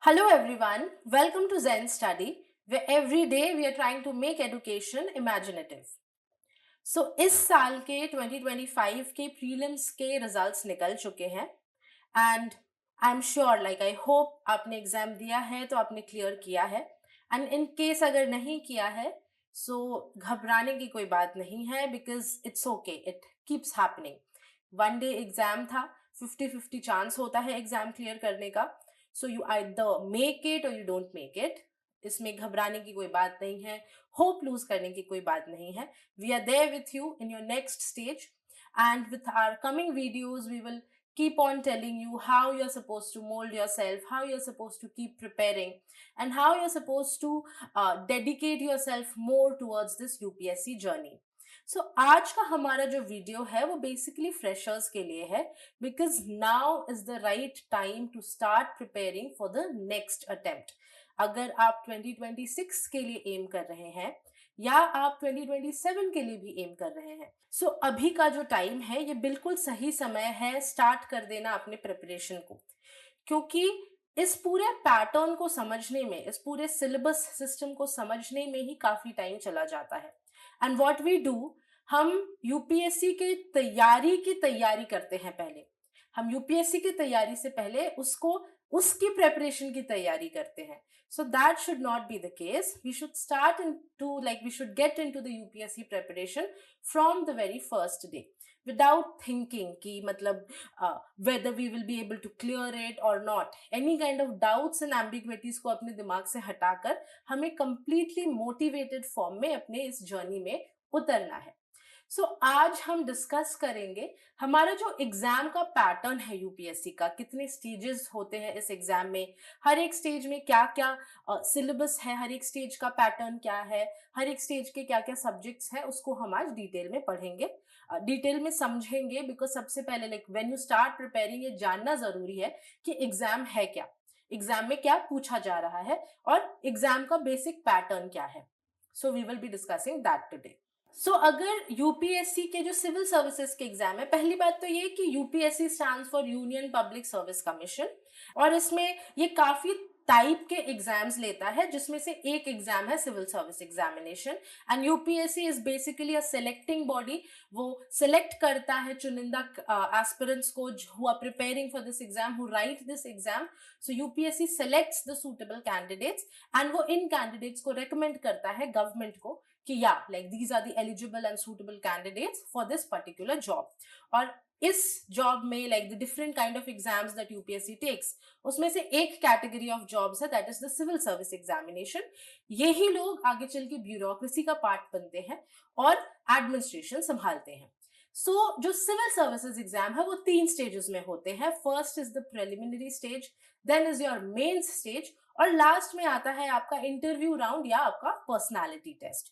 Hello everyone, welcome to Zen Study, where every day we are trying to make education imaginative. So इस साल के 2025 के prelims के results निकल चुके हैं and I am sure I hope आपने एग्जाम दिया है तो आपने क्लियर किया है एंड इन केस अगर नहीं किया है सो घबराने की कोई बात नहीं है because it's okay, it keeps happening. One day exam था, 50-50 चांस होता है एग्जाम क्लियर करने का. So you either make it और यू डोंट मेक इट. इसमें घबराने की कोई बात नहीं है, होप लूज करने की कोई बात नहीं है. We are there with you in your next stage, and with our coming videos we will keep on telling you how you're supposed to mold yourself, how you're supposed to keep preparing, and how you're supposed to dedicate yourself more towards this UPSC journey. So आज का हमारा जो video है वो basically freshers के लिए है, because now is the right time to start preparing for the next attempt. अगर आप 2026 के लिए एम कर रहे हैं या आप 2027 के लिए भी एम कर रहे हैं, सो अभी का जो टाइम है ये बिल्कुल सही समय है स्टार्ट कर देना अपने प्रिपरेशन को. क्योंकि इस पूरे पैटर्न को समझने में, इस पूरे सिलेबस सिस्टम को समझने में ही काफी टाइम चला जाता है. एंड व्हाट वी डू, हम यूपीएससी की तैयारी करते हैं पहले. हम यूपीएससी की तैयारी से पहले उसकी प्रेपरेशन की तैयारी करते हैं. So that should not be the case. We should we should get into the UPSC preparation from the very first day without thinking कि मतलब whether we will be able to clear it or not. Any kind of doubts and ambiguities को अपने दिमाग से हटाकर हमें completely motivated form में अपने इस journey में उतरना है. आज हम डिस्कस करेंगे हमारा जो एग्जाम का पैटर्न है यूपीएससी का, कितने स्टेजेस होते हैं इस एग्जाम में, हर एक स्टेज में क्या क्या सिलेबस है, हर एक स्टेज का पैटर्न क्या है, हर एक स्टेज के क्या क्या सब्जेक्ट्स हैं, उसको हम आज डिटेल में पढ़ेंगे, डिटेल में समझेंगे. बिकॉज सबसे पहले व्हेन यू स्टार्ट प्रिपेयरिंग ये जानना जरूरी है कि एग्जाम है क्या, एग्जाम में क्या पूछा जा रहा है और एग्जाम का बेसिक पैटर्न क्या है. So we will be discussing that today. अगर यूपीएससी के जो सिविल सर्विसेज के एग्जाम है, पहली बात तो ये कि UPSC stands for union public service commission, और इसमें ये काफी टाइप के एग्जाम्स लेता है, जिसमें से एक एग्जाम है civil service examination. And UPSC is basically a selecting body. वो सिलेक्ट करता है चुनिंदा एस्पिरेंट्स को who are preparing for this exam, who write this exam. So UPSC selects the suitable candidates and वो इन कैंडिडेट्स को recommend करता है गवर्नमेंट को कि these are the eligible and suitable candidates for this particular job. और इस job में the different kind of exams that UPSC takes, उसमें से एक कैटेगरी ऑफ जॉब्स है, that is the civil service examination. यही लोग आगे चल के ब्यूरोक्रेसी का पार्ट बनते हैं और एडमिनिस्ट्रेशन संभालते हैं. जो सिविल सर्विसेज एग्जाम है वो 3 स्टेजेस में होते हैं. First is the preliminary stage, then is your mains stage, और लास्ट में आता है आपका इंटरव्यू राउंड या आपका पर्सनालिटी टेस्ट.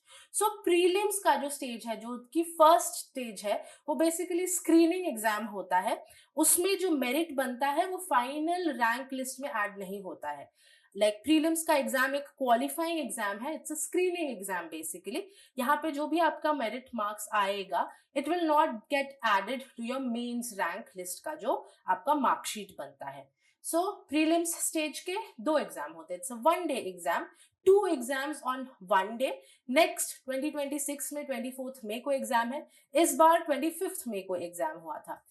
प्रीलिम्स का जो स्टेज है, जो कि फर्स्ट स्टेज है, वो बेसिकली स्क्रीनिंग एग्जाम होता है. उसमें जो मेरिट बनता है वो फाइनल रैंक लिस्ट में ऐड नहीं होता है. प्रीलिम्स का एग्जाम एक क्वालिफाइंग एग्जाम है, it's a screening exam basically. यहाँ पे जो भी आपका मेरिट मार्क्स आएगा, it will not get added to your mains rank list का जो आपका मार्कशीट बनता है. प्रीलिम्स स्टेज के 2 एग्जाम होते हैं. It's a 1 day exam, 2 exams on 1 day. Next 2026 में 24 मई को एग्जाम है. इस बार 25 मई को एग्जाम हुआ था.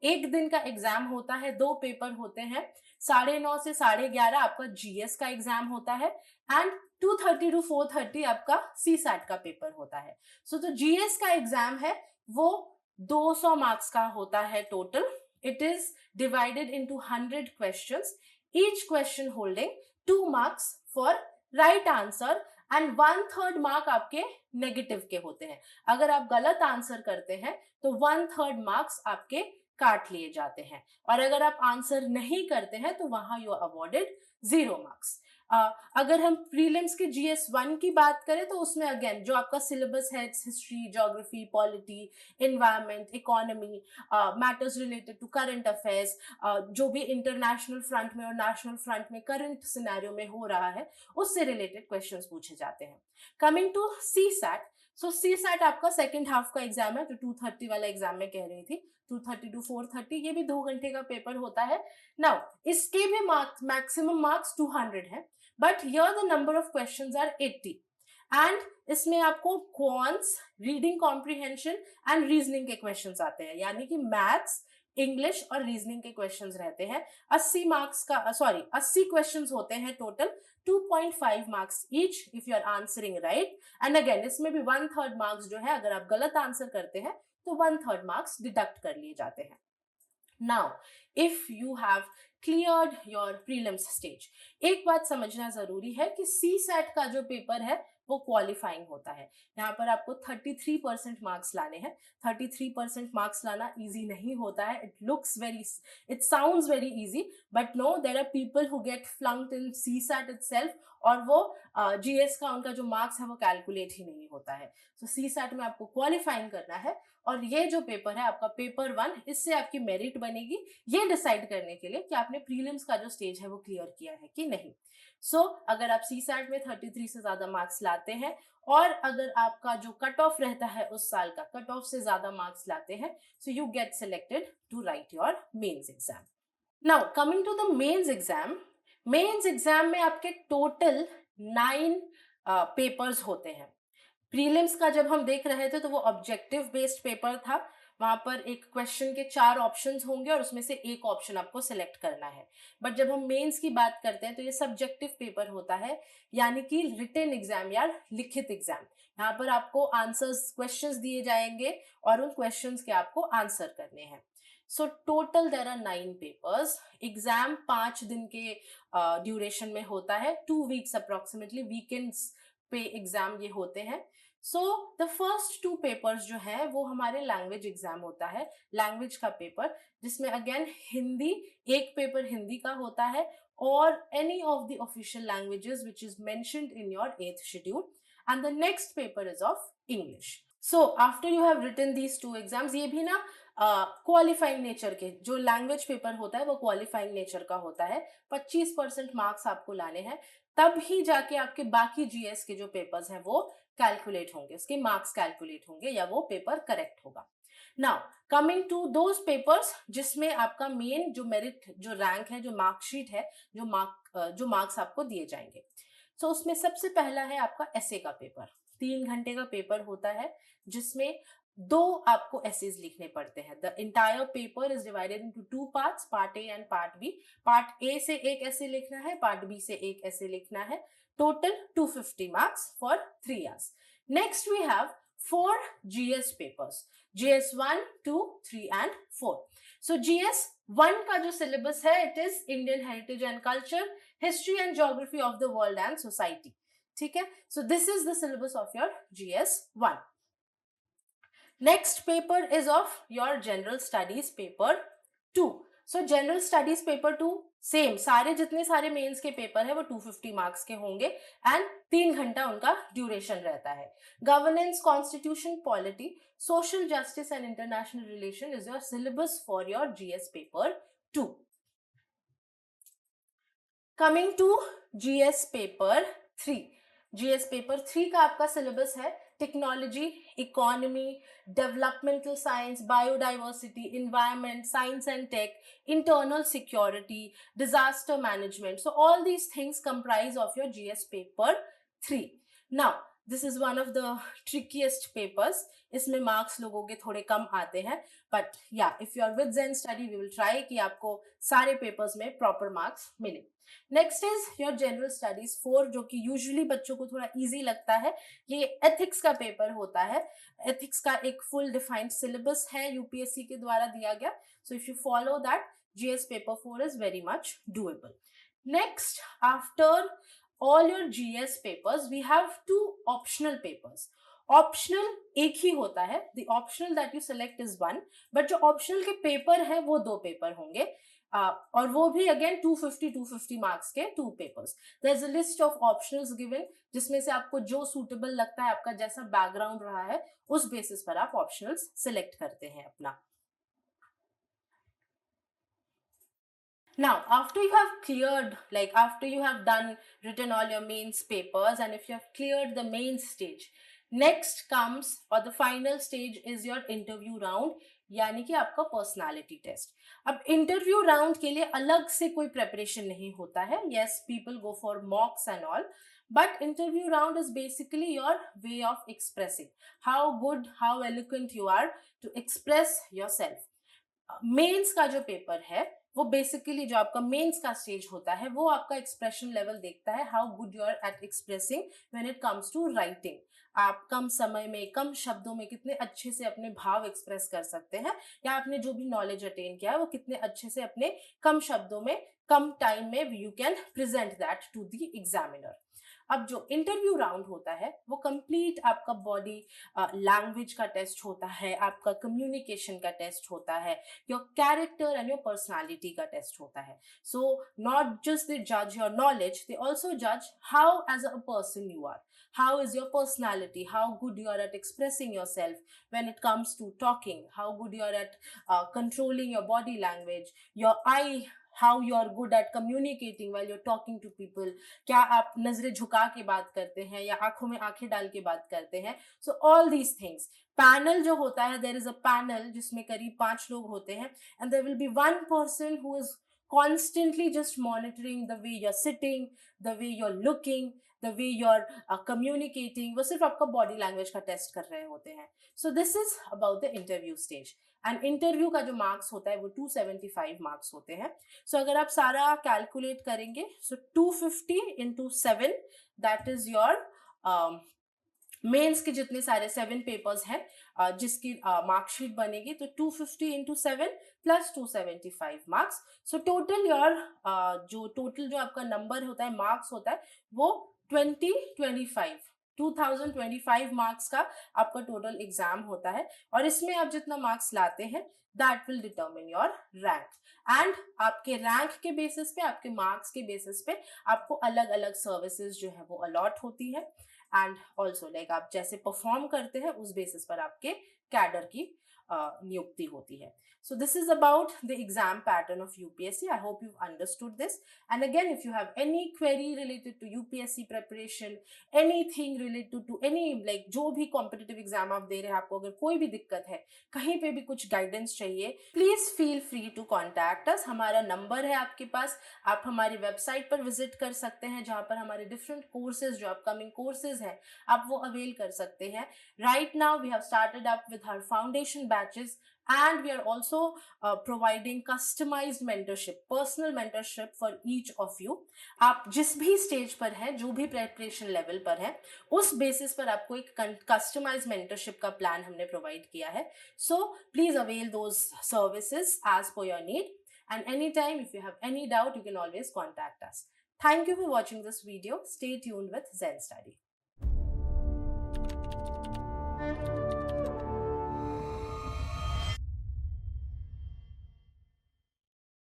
एक दिन का एग्जाम होता है, 2 पेपर होते हैं. 9:30 से 11:30 आपका जीएस का एग्जाम होता है एंड 2:30 to 4:30 आपका सीसैट का पेपर होता है. जो जीएस का एग्जाम है वो 200 मार्क्स का होता है total. It is divided into 100 questions, each question holding 2 marks for right answer and 1/3 mark आपके नेगेटिव के होते हैं. अगर आप गलत आंसर करते हैं तो 1/3 मार्क्स आपके काट लिए जाते हैं, और अगर आप आंसर नहीं करते हैं तो वहां यू आर अवॉर्डेड 0 मार्क्स. अगर हम प्रीलिम्स के GS1 की बात करें तो उसमें अगेन जो आपका सिलेबस है, history, geography, polity, environment, economy, matters related to current affairs, जो भी इंटरनेशनल फ्रंट में और नेशनल फ्रंट में करंट सिनेरियो में हो रहा है, उससे रिलेटेड क्वेश्चंस पूछे जाते हैं. Coming to CSAT, so CSAT आपका सेकेंड हाफ का एग्जाम है, जो 2:30 वाला एग्जाम में कह रही थी, 2:30 to 4:30, ये भी 2 घंटे का पेपर होता है. नाउ इसके भी मार्क्स, मैक्सिमम मार्क्स 200 है, but here the number of questions are 80. And इसमें आपको quants, reading comprehension and reasoning के क्वेश्चंस आते हैं, यानी कि मैथ्स, इंग्लिश और रीजनिंग के क्वेश्चंस रहते हैं. 80 मार्क्स का, सॉरी 80 क्वेश्चंस होते हैं total, 2.5 marks each if you are answering right. And again इसमें भी 1/3 मार्क्स जो है, अगर आप गलत आंसर करते हैं तो 1/3 मार्क्स डिडक्ट कर लिए जाते हैं. Now if you have cleared your prelims stage, एक बात समझना जरूरी है कि सी सैट का जो पेपर है वो क्वालिफाइंग होता है. यहाँ पर आपको 33% मार्क्स लाने हैं. 33% मार्क्स लाना इजी नहीं होता है. It looks very, it sounds very easy, but no, there are people who get flunked in CSAT itself, और वो जीएस का उनका जो मार्क्स है वो कैलकुलेट ही नहीं होता है. तो सी सैट में आपको क्वालिफाइंग करना है, और ये जो पेपर है आपका पेपर 1, इससे आपकी मेरिट बनेगी ये डिसाइड करने के लिए कि आपने प्रीलिम्स का जो स्टेज है वो क्लियर किया है कि नहीं. सो अगर आप सी सैट में 33 से ज्यादा मार्क्स लाते हैं, और अगर आपका जो कट ऑफ रहता है उस साल का कट ऑफ से ज्यादा मार्क्स लाते हैं, so you get selected to write your mains exam. Now coming to the mains exam. Mains exam में आपके टोटल 9 पेपर्स होते हैं. प्रीलिम्स का जब हम देख रहे थे तो वो ऑब्जेक्टिव बेस्ड पेपर था. वहां पर एक क्वेश्चन के 4 ऑप्शंस होंगे और उसमें से एक ऑप्शन आपको सिलेक्ट करना है. बट जब हम मेंस की बात करते हैं तो ये सब्जेक्टिव पेपर होता है, यानी कि रिटन एग्जाम या लिखित एग्जाम. यहाँ पर आपको आंसर्स, क्वेश्चंस दिए जाएंगे और उन क्वेश्चंस के आपको आंसर करने हैं. So total there are 9 papers. Exam 5 दिन के ड्यूरेशन में होता है, 2 वीक्स अप्रोक्सीमेटली, वीकेंड्स पे एग्जाम ये होते हैं. सो द फर्स्ट 2 पेपर्स जो है वो हमारे लैंग्वेज एग्जाम होता है, लैंग्वेज का पेपर, जिसमें अगेन हिंदी, एक पेपर हिंदी का होता है, और any of the official languages which is mentioned in your 8th schedule. And the next paper is of English. So after you have written these 2 exams, ये भी ना क्वालिफाइंग नेचर के, जो लैंग्वेज पेपर होता है वो क्वालिफाइंग नेचर का होता है. 25% मार्क्स आपको लाने हैं, तब ही जाके आपके बाकी जीएस के जो पेपर्स हैं वो कैलकुलेट होंगे, उसके मार्क्स कैलकुलेट होंगे, या वो पेपर करेक्ट होगा. Now coming to those papers जिसमें आपका मेन जो मेरिट, जो रैंक है, जो मार्कशीट है, जो मार्क्स आपको दिए जाएंगे. सो उसमें सबसे पहला है आपका एसे का पेपर. 3 घंटे का पेपर होता है, जिसमें 2 आपको एसेज लिखने पड़ते हैं. The entire paper is divided into 2 parts, part A and part B. Part A से एक ऐसे लिखना है, पार्ट बी से एक ऐसे लिखना है. Total 250 marks for 3 years. Next we have 4 GS papers, GS 1, 2, 3 and 4. So GS 1 का जो सिलेबस है, it is Indian heritage and culture, history and geography of the world and society. ठीक है, so this is the syllabus of your GS 1. Next paper is of your general studies paper 2. So general studies paper 2 same, सारे जितने सारे mains के paper है वो 250 marks के होंगे, एंड 3 घंटा उनका ड्यूरेशन रहता है. Governance, constitution, polity, social justice and international relation is your syllabus for your GS paper 2. Coming to GS paper 3. GS paper 3 का आपका सिलेबस है technology, economy, developmental science, biodiversity, environment, science and tech, internal security, disaster management. So all these things comprise of your GS paper 3. Now this is one of the trickiest papers. इसमें marks लोगों के थोड़े कम आते हैं, but या if you are with zen study we will try कि आपको सारे पेपर्स में प्रॉपर मार्क्स मिले. Next is your general studies 4, जो कि यूजुअली बच्चों को थोड़ा इजी लगता है. ये एथिक्स का पेपर होता है. एथिक्स का एक फुल डिफाइंड सिलेबस है, यूपीएससी के द्वारा दिया गया. So if you follow that, GS paper 4 is very much doable. Next, after all your GS papers, we have 2 optional papers. Optional एक ही होता है, the optional that you select is 1, but जो optional के paper है वो 2 paper होंगे, और वो भी again 250 मार्क्स के 2 papers. There's a list of optionals given, जिसमें से आपको जो suitable लगता है, आपका जैसा बैकग्राउंड रहा है, उस बेसिस पर आप optionals select करते हैं अपना. Now, after you have cleared, like after you have written all your mains papers, and if you have cleared the main stage, next comes और the final stage is your interview round, यानी कि आपका personality test. अब interview round के लिए अलग से कोई प्रेपरेशन नहीं होता है. Yes, people go for mocks and all, but interview round is basically your way of expressing how good, how eloquent you are to express yourself. Mains का जो पेपर है वो बेसिकली, जो आपका मेंस का स्टेज होता है, वो आपका एक्सप्रेशन लेवल देखता है, how good you are at expressing when it comes to writing. आप कम समय में, कम शब्दों में कितने अच्छे से अपने भाव एक्सप्रेस कर सकते हैं, या आपने जो भी नॉलेज अटेन किया है वो कितने अच्छे से अपने कम शब्दों में, कम टाइम में you can present that to the examiner. अब जो इंटरव्यू राउंड होता है वो कंप्लीट आपका बॉडी लैंग्वेज का टेस्ट होता है, आपका कम्युनिकेशन का टेस्ट होता है, your character and your personality का टेस्ट होता है. सो नॉट जस्ट दे जज योर नॉलेज, दे ऑल्सो जज how as a person you are. How is your personality? How good you are at expressing yourself when it comes to talking? How good you are at controlling your body language, your eye, how you are good at communicating while you're talking to people. क्या आप नजरें झुका के बात करते हैं या आंखों में आंखें डाल के बात करते हैं. So all these things. Panel जो होता है, देयर इज अ पैनल जिसमें करीब 5 लोग होते हैं, and there will be one person who is constantly just monitoring the way you're sitting, the way you're looking, the way you're communicating. वो सिर्फ आपका बॉडी लैंग्वेज का टेस्ट कर रहे होते हैं. सो this is about the interview stage. And interview का जो मार्क्स होता है वो 275 मार्क्स होते हैं. सो अगर आप सारा कैलकुलेट करेंगे, so 250 into 7, that is your mains के जितने सारे 7 पेपर्स हैं, जिसकी मार्कशीट बनेगी, तो 250 into 7 plus 275 marks. So total your जो आपका नंबर होता है, मार्क्स होता है, वो 2025 मार्क्स का आपका टोटल एग्जाम होता है. और इसमें आप जितना मार्क्स लाते हैं, that will determine your rank. And आपके रैंक के बेसिस पे, आपके मार्क्स के बेसिस पे आपको अलग अलग सर्विसेज जो है वो अलॉट होती है. एंड ऑल्सो लाइक आप जैसे परफॉर्म करते हैं उस बेसिस पर आपके कैडर की नियुक्ति होती है. So this is about the exam pattern of UPSC. I hope you've understood this. And again, if you have any query related to UPSC preparation, anything related to any like जो भी competitive exam आप दे रहे हैं, आपको अगर कोई भी दिक्कत है, कहीं पे भी कुछ guidance चाहिए, please feel free to contact us. हमारा नंबर है आपके पास. आप हमारी वेबसाइट पर विजिट कर सकते हैं, जहाँ पर हमारे डिफरेंट कोर्सेज, जो अपकमिंग कोर्सेज हैं, आप वो अवेल कर सकते हैं. Right now we have started up with our foundation batches, and we are also providing customized mentorship, personal mentorship for each of you. आप जिस भी स्टेज पर हैं, जो भी प्रेपरेशन लेवल पर है, उस बेसिस पर आपको एक कस्टमाइज मेंटरशिप का प्लान हमने प्रोवाइड किया है. So please avail those services as per your need. And anytime, if you have any doubt, you can always contact us. Thank you for watching this video. Stay tuned with Zen Study.